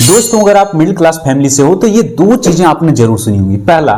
दोस्तों, अगर आप मिडिल क्लास फैमिली से हो तो ये दो चीजें आपने जरूर सुनी होंगी। पहला,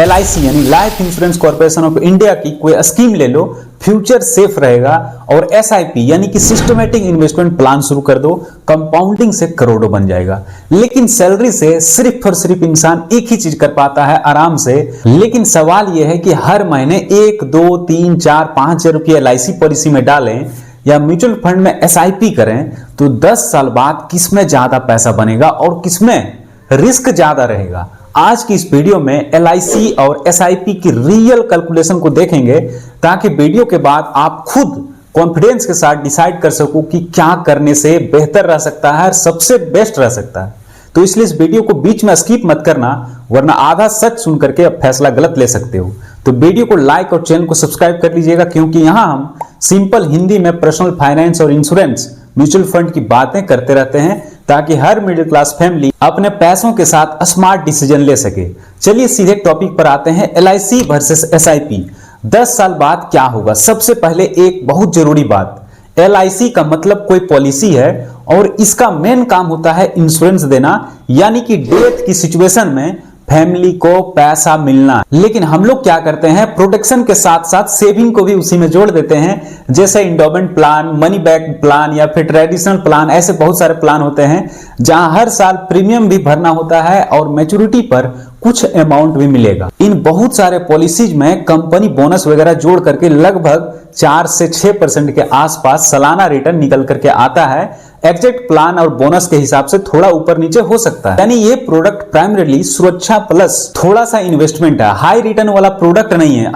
LIC यानी life insurance corporation of India की कोई स्कीम ले लो, फ्यूचर सेफ रहेगा। और SIP यानी कि सिस्टमेटिक इन्वेस्टमेंट प्लान शुरू कर दो, कंपाउंडिंग से करोड़ों बन जाएगा। लेकिन सैलरी से सिर्फ और सिर्फ इंसान एक ही चीज कर पाता है, आराम से। लेकिन सवाल यह है कि हर महीने 1, 2, 3, 4, 5 हजार रुपये LIC पॉलिसी में डालें या म्यूचुअल फंड में SIP करें तो 10 साल बाद किसमें ज्यादा पैसा बनेगा और किसमें रिस्क ज्यादा रहेगा। आज की इस वीडियो में LIC और SIP की रियल कैलकुलेशन को देखेंगे, ताकि वीडियो के बाद आप खुद कॉन्फिडेंस के साथ डिसाइड कर सको कि क्या करने से बेहतर रह सकता है और सबसे बेस्ट रह सकता है। तो इसलिए इस वीडियो को बीच में स्किप मत करना, वरना आधा सच सुन करके अब फैसला गलत ले सकते हो। तो वीडियो को लाइक और चैनल को सब्सक्राइब कर लीजिएगा, क्योंकि यहां हम सिंपल हिंदी में पर्सनल फाइनेंस और इंश्योरेंस, म्यूचुअल फंड की बातें करते रहते हैं, ताकि हर मिडिल क्लास फैमिली अपने पैसों के साथ स्मार्ट डिसीजन ले सके। चलिए सीधे टॉपिक पर आते हैं। LIC वर्सेस SIP 10 साल बाद क्या होगा। सबसे पहले एक बहुत जरूरी बात, LIC का मतलब कोई पॉलिसी है और इसका मेन काम होता है इंश्योरेंस देना, यानी कि डेथ की सिचुएशन में फैमिली को पैसा मिलना। लेकिन हम लोग क्या करते हैं, प्रोटेक्शन के साथ साथ सेविंग को भी उसी में जोड़ देते हैं, जैसे endowment plan, money back plan या फिर ट्रेडिशनल प्लान। ऐसे बहुत सारे प्लान होते हैं जहां हर साल प्रीमियम भी भरना होता है और मैच्योरिटी पर कुछ अमाउंट भी मिलेगा। इन बहुत सारे पॉलिसीज में कंपनी बोनस वगैरह जोड़ करके लगभग 4 से 6% के आसपास सालाना रिटर्न निकल करके आता है। एग्जैक्ट प्लान और बोनस के हिसाब से थोड़ा ऊपर नीचे हो सकता है। यानी ये प्रोडक्ट प्राइमरीली सुरक्षा प्लस थोड़ा सा इन्वेस्टमेंट है, हाई रिटर्न वाला प्रोडक्ट नहीं है।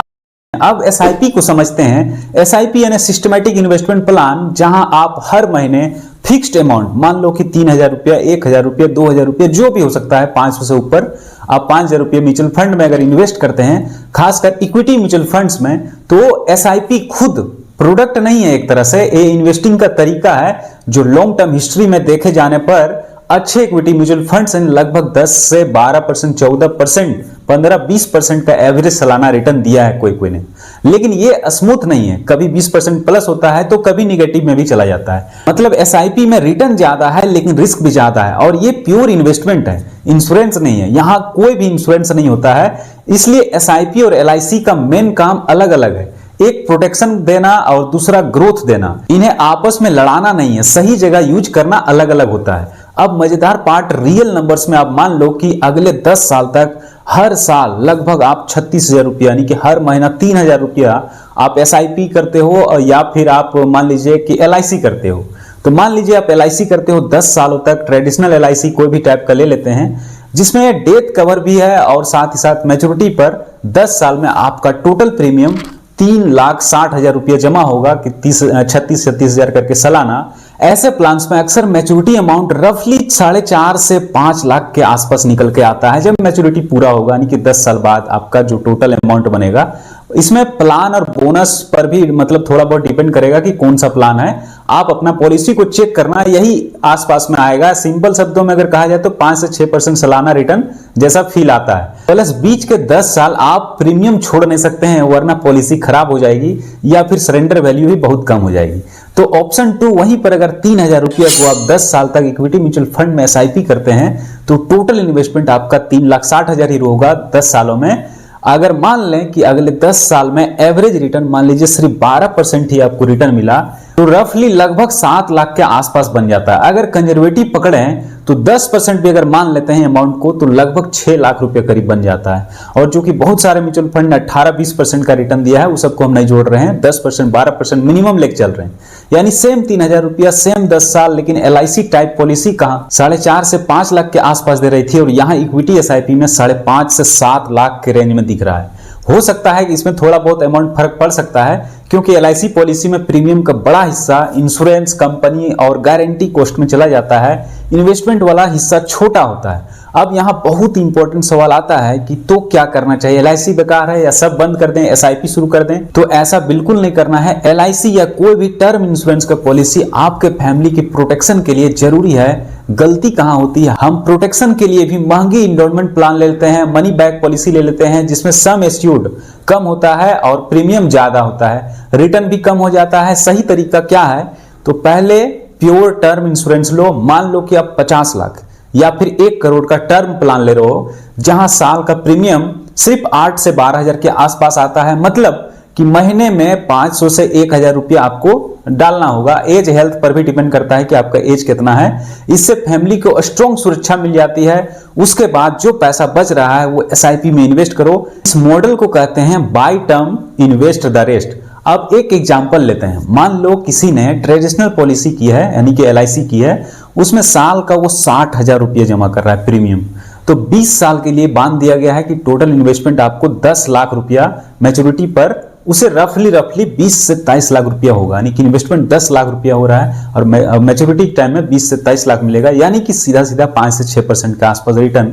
अब SIP को समझते हैं। SIP यानी सिस्टमैटिक इन्वेस्टमेंट प्लान, जहां आप हर महीने फिक्स्ड अमाउंट, मान लो कि 3,000 रुपया, 1,000 रुपया, 2,000 रुपया, जो भी हो सकता है, 500 से ऊपर आप 5,000 रुपये म्यूचुअल फंड में अगर इन्वेस्ट करते हैं, खासकर इक्विटी म्यूचुअल फंड्स में, तो SIP खुद प्रोडक्ट नहीं है। एक तरह से ये इन्वेस्टिंग का तरीका है जो लॉन्ग टर्म हिस्ट्री में देखे जाने पर अच्छे इक्विटी म्यूचुअल फंड्स ने लगभग 10 से 12%, 14%, 15-20% का एवरेज सालाना रिटर्न दिया है कोई ने। लेकिन ये स्मूथ नहीं है, कभी 20% प्लस होता है तो कभी निगेटिव में भी चला जाता है। मतलब SIP में रिटर्न ज्यादा है लेकिन रिस्क भी ज्यादा है, और ये प्योर इन्वेस्टमेंट है, इंश्योरेंस नहीं है। यहां कोई भी इंश्योरेंस नहीं होता है। इसलिए SIP और LIC का मेन काम अलग अलग है। एक प्रोटेक्शन देना और दूसरा ग्रोथ देना। इन्हें आपस में लड़ाना नहीं है, सही जगह यूज करना अलग अलग होता है। अब मजेदार पार्ट, रियल नंबर्स में आप मान लो कि अगले 10 साल तक हर साल लगभग आप 36,000 रुपया, यानी कि हर महीना 3,000 रुपया आप SIP करते हो, या फिर आप मान लीजिए कि LIC करते हो। तो मान लीजिए आप LIC करते हो 10 सालों तक, ट्रेडिशनल LIC कोई भी टाइप का ले लेते हैं, जिसमें डेथ कवर भी है और साथ ही साथ मैच्योरिटी पर 10 साल में आपका टोटल प्रीमियम 3,60,000 रुपया जमा होगा कि 36 हजार करके सालाना। ऐसे प्लान्स में अक्सर मैच्योरिटी अमाउंट रफली 4.5 से 5 लाख के आसपास निकल के आता है जब मैच्योरिटी पूरा होगा, यानी कि 10 साल बाद आपका जो टोटल अमाउंट बनेगा। इसमें प्लान और बोनस पर भी मतलब थोड़ा बहुत डिपेंड करेगा कि कौन सा प्लान है। आप अपना पॉलिसी को चेक करना, यही आसपास में आएगा। सिंपल शब्दों में अगर कहा जाए तो 5 से 6% सालाना रिटर्न जैसा फील आता है। प्लस बीच के 10 साल आप प्रीमियम छोड़ नहीं सकते हैं, वरना पॉलिसी खराब हो जाएगी या फिर सरेंडर वैल्यू भी बहुत कम हो जाएगी। तो ऑप्शन 2 वहीं पर, अगर 3,000 रुपया को आप 10 साल तक इक्विटी म्यूचुअल फंड में SIP करते हैं तो टोटल इन्वेस्टमेंट आपका 3,60,000 ही होगा 10 सालों में। अगर मान लें कि अगले 10 साल में एवरेज रिटर्न मान लीजिए सिर्फ 12% ही आपको रिटर्न मिला, तो रफली लगभग 7 लाख के आसपास बन जाता है। अगर कंजर्वेटिव पकड़ें तो 10% भी अगर मान लेते हैं अमाउंट को, तो लगभग 6 लाख रुपए करीब बन जाता है। और जो कि बहुत सारे म्यूचुअल फंड ने 18-20% का रिटर्न दिया है, उस सबको हम नहीं जोड़ रहे हैं, 10%, 12% मिनिमम लेके चल रहे हैं। यानी सेम 3,000 रुपया, सेम 10 साल, लेकिन LIC टाइप पॉलिसी कहां 4.5 से 5 लाख के आसपास दे रही थी, और यहां इक्विटी SIP में 5.5 से 7 लाख के रेंज में दिख रहा है। हो सकता है कि इसमें थोड़ा बहुत अमाउंट फर्क पड़ सकता है, क्योंकि LIC पॉलिसी में प्रीमियम का बड़ा हिस्सा इंश्योरेंस कंपनी और गारंटी कॉस्ट में चला जाता है, इन्वेस्टमेंट वाला हिस्सा छोटा होता है। अब यहाँ बहुत इंपॉर्टेंट सवाल आता है कि तो क्या करना चाहिए, LIC बेकार है या सब बंद कर दें, SIP शुरू कर दें? तो ऐसा बिल्कुल नहीं करना है। LIC या कोई भी टर्म इंश्योरेंस का पॉलिसी आपके फैमिली की प्रोटेक्शन के लिए जरूरी है। गलती कहां होती है, हम प्रोटेक्शन के लिए भी महंगी इंडोमेंट प्लान ले लेते हैं, मनी बैक पॉलिसी ले लेते हैं, जिसमें सम एश्योर्ड कम होता है और प्रीमियम ज्यादा होता है, रिटर्न भी कम हो जाता है। सही तरीका क्या है, तो पहले प्योर टर्म इंश्योरेंस लो। मान लो कि आप 50 लाख या फिर 1 करोड़ का टर्म प्लान ले रहे हो जहां साल का प्रीमियम सिर्फ 8 से 12 हजार के आसपास आता है, मतलब कि महीने में 500 से 1000 रुपया आपको डालना होगा। एज हेल्थ पर भी डिपेंड करता है कि आपका एज कितना है। इससे फैमिली को स्ट्रॉन्ग सुरक्षा मिल जाती है। उसके बाद जो पैसा बच रहा है वो एसआईपी में इन्वेस्ट करो। इस मॉडल को कहते हैं by term invest the rest. अब एक एग्जांपल लेते हैं। मान लो किसी ने ट्रेडिशनल पॉलिसी की है यानी कि एलआईसी की है, उसमें साल का वो 60,000 रुपया जमा कर रहा है प्रीमियम, तो 20 साल के लिए बांध दिया गया है कि टोटल इन्वेस्टमेंट आपको 10 लाख रुपया मैच्योरिटी पर उसे रफली 20 से 23 लाख रुपया होगा, यानी कि इन्वेस्टमेंट 10 लाख रुपया हो रहा है और मैच्योरिटी टाइम में 20 से 23 लाख मिलेगा, यानी कि सीधा 5 से 6% के आसपास रिटर्न।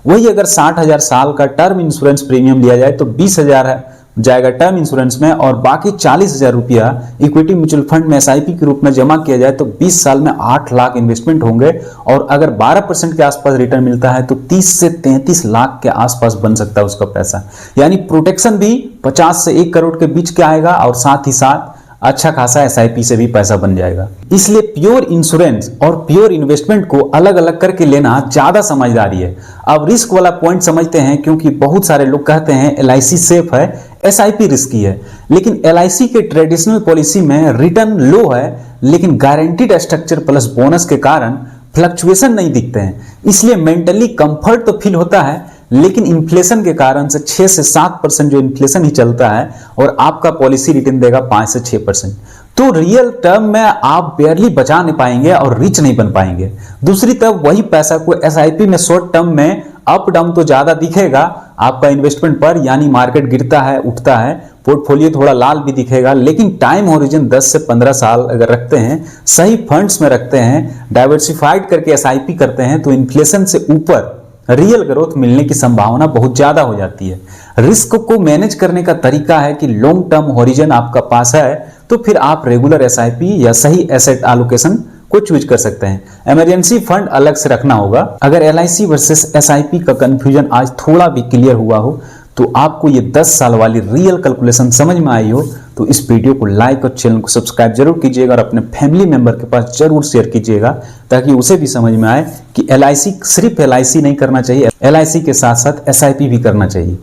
वही अगर 60,000 साल का टर्म इंश्योरेंस प्रीमियम लिया जाए तो 20,000 जाएगा टर्म इंश्योरेंस में और बाकी 40,000 रुपया इक्विटी म्यूचुअल फंड में एसआईपी के रूप में जमा किया जाए तो 20 साल में 8 लाख इन्वेस्टमेंट होंगे और अगर 12% के आसपास रिटर्न मिलता है तो 30 से 33 लाख के आसपास बन सकता है उसका पैसा। यानी प्रोटेक्शन भी 50 से 1 करोड़ के बीच के आएगा और साथ ही साथ अच्छा खासा एसआईपी से भी पैसा बन जाएगा। इसलिए प्योर इंश्योरेंस और प्योर इन्वेस्टमेंट को अलग अलग करके लेना ज्यादा समझदारी है। अब रिस्क वाला पॉइंट समझते हैं, क्योंकि बहुत सारे लोग कहते हैं एलआईसी सेफ है, एसआईपी रिस्की है, लेकिन एलआईसी के ट्रेडिशनल पॉलिसी में रिटर्न लो है लेकिन गारंटीड स्ट्रक्चर प्लस बोनस के कारण फ्लक्चुएशन नहीं दिखते हैं। इसलिए मेंटली कंफर्ट तो फील होता है, लेकिन इन्फ्लेशन के कारण से 6 से 7% जो इन्फ्लेशन ही चलता है और आपका पॉलिसी रिटर्न देगा 5 से 6%, तो रियल टर्म में आप बेयरली बचा नहीं पाएंगे और रिच नहीं बन पाएंगे। दूसरी तरफ वही पैसा को एसआईपी में शॉर्ट टर्म में अप डाउन तो ज्यादा दिखेगा आपका इन्वेस्टमेंट पर, यानी मार्केट गिरता है उठता है, पोर्टफोलियो थोड़ा लाल भी दिखेगा, लेकिन टाइम होरिजन 10 से 15 साल अगर रखते हैं, सही फंड्स में रखते हैं, डाइवर्सिफाइड करके एसआईपी करते हैं तो इन्फ्लेशन से ऊपर रियल ग्रोथ मिलने की संभावना बहुत ज्यादा हो जाती है। रिस्क को मैनेज करने का तरीका है कि लॉन्ग टर्म होरिजन आपका पास है तो फिर आप रेगुलर एसआईपी या सही एसेट एलोकेशन को चूज कर सकते हैं। इमरजेंसी फंड अलग से रखना होगा। अगर एलआईसी वर्सेस एसआईपी का कंफ्यूजन आज थोड़ा भी क्लियर हुआ हो तो आपको ये 10 साल वाली रियल कैलकुलेशन समझ में आई हो तो इस वीडियो को लाइक और चैनल को सब्सक्राइब जरूर कीजिएगा और अपने फैमिली मेंबर के पास जरूर शेयर कीजिएगा ताकि उसे भी समझ में आए कि एलआईसी सिर्फ एलआईसी नहीं करना चाहिए, एलआईसी के साथ साथ एसआईपी भी करना चाहिए।